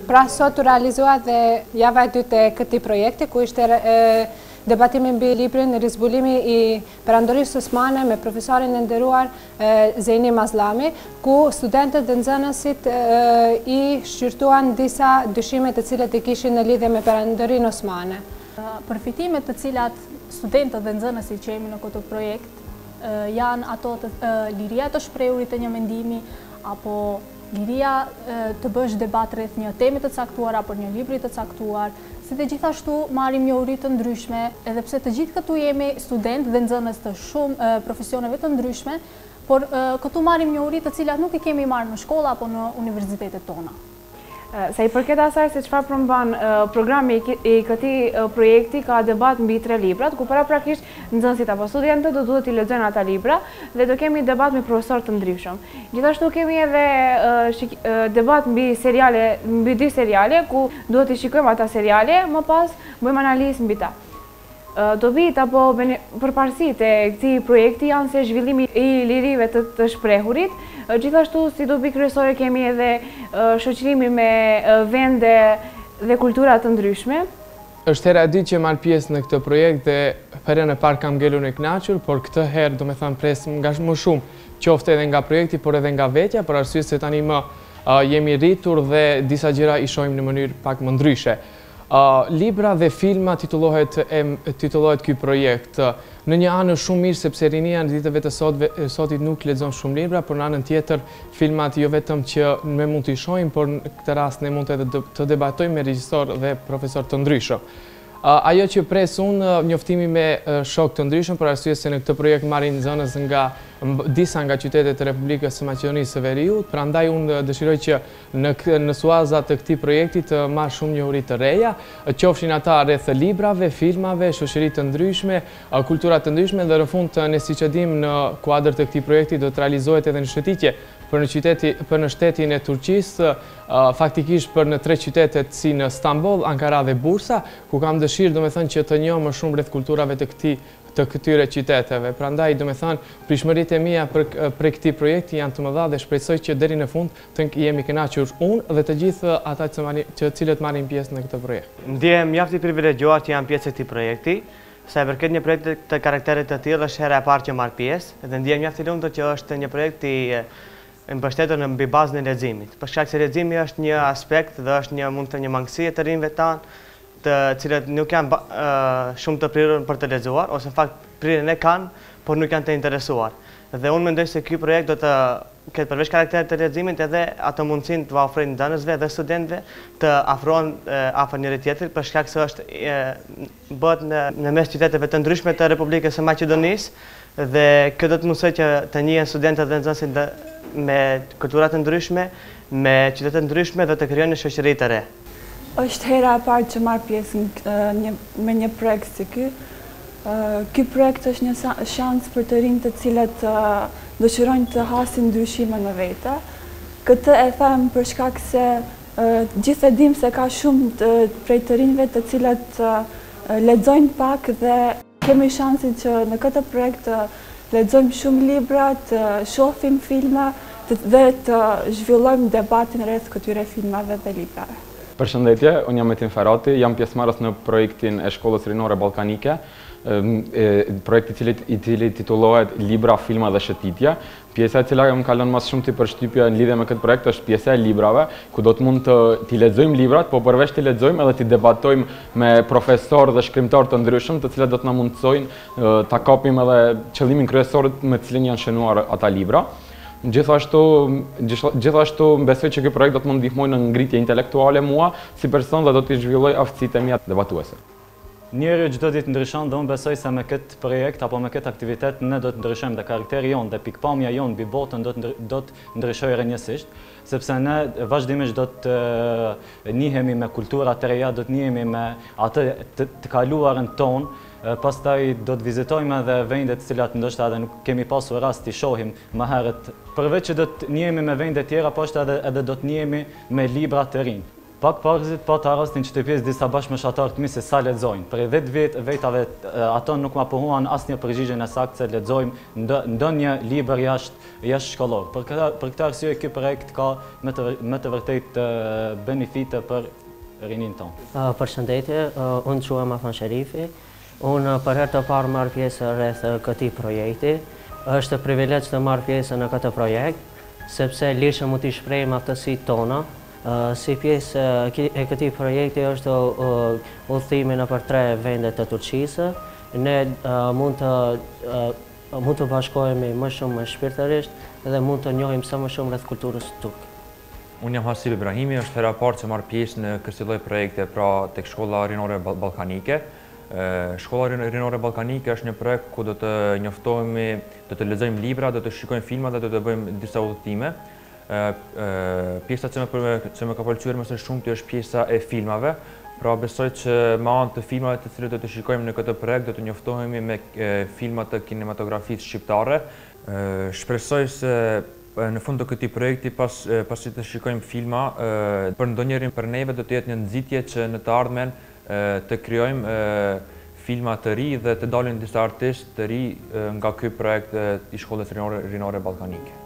Pra sot u realizua dhe java e dytë e këtij projekti, ku ishte debatimi mbi librin Rizbulimi i Perandorisë Osmane me profesorin e nderuar Zejni Mazllami, ku studentët dhe nxënësit i shqyrtuan disa dyshime të cilat i kishin në lidhje me Perandorinë Osmane. Përfitimet të cilat studentët dhe nxënësit që jemi në këtë projekt janë ato liria të shprehurit të një mendimi, apo liria të bësh debat rreth një teme të caktuar apo një libri të caktuar, si dhe gjithashtu marrim njohuri të ndryshme, edhe pse të gjithë këtu jemi studentë dhe nxënës të shumë profesioneve të ndryshme, por këtu marrim njohuri të cilat nuk i kemi marrë në shkolla apo në universitetet tona. Sa i përket asaj se çfarë përmban programi i këtij projekti, ka debat mbi 3 librat, ku paraprakisht nxënësit apo studentët do duhet t'i lexojnë ata libra dhe do kemi debat me profesorë të ndryshëm. Gjithashtu kemi edhe debat mbi 2 seriale, ku duhet t'i shikojmë ata seriale, më pas bëjmë analizë mbi ta. Dobit apo përparësitë e këtij projekti janë se zhvillimi i lirive të shprehurit, gjithashtu si dobi kryesore kemi edhe shoqërimi me vende dhe kultura të ndryshme. Është hera e dytë që marr pjesë në këtë projekt dhe herën e parë kam ngelur e kënaqur, por këtë herë do të thënë presim nga më shumë, qoftë edhe nga projekti, por edhe nga vetja, për arsye se tani më jemi rritur dhe disa gjëra i shohim në mënyrë pak më ndryshe. Libra dhe filma titullohet ky projekt. Në një anë shumë mirë sepse rinia në ditëve të sotit nuk lexon shumë libra, por në anën tjetër filmat jo vetëm që ne mund t'i shohim, por në këtë rast ne mund edhe të debatojmë me regjisorë dhe profesorë të ndryshëm. Ajo që pres unë njoftimi me shok të ndryshëm, për arsye se në këtë projekt marrin nxënës nga disa nga qytetet e Republikës së Maqedonisë së Veriut, prandaj unë dëshiroj që në suazat të këtij projekti të marr shumë njohuri të reja, qofshin ata rreth librave, filmave, shoqëri të ndryshme, kultura të ndryshme dhe në fund ne siç e dimë në kuadër të këtij projekti do të realizohet edhe në shëtitje për në shtetin e Turqisë, faktikisht për në 3 qytetet si në Stamboll, Ankara dhe Bursa, ku kam dëshirë domethënë që të njoh më shumë rreth kulturave të këtyre qyteteve. Prandaj domethënë prishmëritë e mia për këtij projekti janë të mëdha dhe shpresoj që deri në fund të jemi kënaqur unë dhe të gjithë ata që cilët marrin pjesë në këtë projekt. Ndjehem mjaft i privilegjuar që jam pjesë e këtij projekti. Sa i përket një projekti të karakterit të tillë, është hera e parë që marr pjesë dhe ndjehem mjaft i lumtur që është një projekt i mbështetur në mbi bazën e leximit. Për shkak se leximi është një aspekt dhe është mund të një mangësi e të rinjve tanë, të cilët nuk janë shumë të prirur për të lexuar, ose në fakt prirjen e kanë, por nuk janë të interesuar. Dhe unë mendoj se ky projekt do të ketë përveç karakterit të leximit edhe ato mundësinë të ofrojë nxënësve dhe studentëve të afrohen afër njëri tjetrit, për shkak se është bëhet në mes qyteteve të ndryshme të Republikës së Maqedonisë dhe kjo do të mësoj që të njihen studentët dhe nxënësit me kultura të ndryshme, me qytete të ndryshme dhe të krijojnë një shoqëri të re. Është hera e parë që marr pjesë me një projekt si ky. Ky projekt është një shans për të rinjtë të cilët dëshirojnë të hasin ndryshime në vete. Këtë e them për shkak se gjithë e dim se ka shumë prej të rinjve të cilët lexojnë pak dhe kemi shansin që në këtë projekt lexojmë shumë libra, të shohim filma dhe të zhvillojmë debatin rreth këtyre filmave dhe librave. Përshëndetje, unë jam Metin Ferati, jam pjesëmarrës në projektin e Shkollës Rinore Ballkanike, projekti i cili titullohet Libra, Filma dhe Shëtitje. Pjesa e cila më ka lënë më shumë përshtypje në lidhje me këtë projekt është pjesa e librave, ku do të mund t'i lexojmë librat, po përveç t'i lexojmë edhe t'i debatojmë me profesorë dhe shkrimtarë të ndryshëm, të cilët do të na mundsojnë ta kapim edhe qëllimin kryesor me të cilin janë shënuar ata libra. Gjithashtu besoj që ky projekt do të më ndihmojë në ngritje intelektuale mua si person dhe do t'i zhvilloj aftësitë e mia debatuese. Njeriu çdo ditë ndryshon dhe unë besoj se me këtë projekt apo me këtë aktivitet ne do të ndryshojmë dhe karakteri jonë dhe pikpamja jonë mbi botën do të ndryshojë rrënjësisht, sepse ne vazhdimisht do të njihemi me kultura të reja, do të njihemi me atë të kaluarën tonë. Pastaj do të vizitojmë edhe vende të cilat ndoshta edhe nuk kemi pasur rast t'i shohim më herët. Përveç që do të njihemi me vende tjera, po ashtu edhe do të njihemi me libra të rinj. Pak parëzit pa të arrastin që të pjesë disa bashkëmëshatarë të mi se sa lexojnë. Për 10 vetave ato nuk ma pohuan asë një përgjigje në saktë se lexojmë ndo një liber jashtë shkollor. Për këtë arsye, ky projekt ka me të vërtet benefite për rinin tonë. Përshëndetje, unë quhem Afan Sherifi. Unë për herë të parë marrë pjesë rreth këtij projekti. Është privilegj të marrë pjesë në këtë projekt, sepse lirshëm mund t'i shprehim aftësitë tona. Si pjesë e këtij projekti është udhëtimi nëpër 3 vende të Turqisë. Ne mund të bashkohemi më shumë shpirtërisht dhe mund të njohim sa më shumë rreth kulturës turke. Unë jam Hasib Ibrahimi, është hera parë që marrë pjesë në kësaj lloj projekte pra tek Shkolla Rinore Ballkanike. Shkolla Rinore Ballkanike është një projekt ku do të njoftohemi, do të lexojmë libra, do të shikojmë filma dhe do të bëjmë disa udhëtime. Pjesa që më ka pëlqyer më së shumti është pjesa e filmave, pra besoj që me anë të filmave të cilët do të shikojmë në këtë projekt do të njoftohemi me filma të kinematografisë shqiptare. Shpresoj se në fund të këtij projekti pasi të shikojmë filma, për ndonjërin për neve do të jetë një nxitje që në të ardhmen të krijojmë filma të ri dhe të dalin disa artistë të ri nga ky projekt i Shkollës Rinore Ballkanike.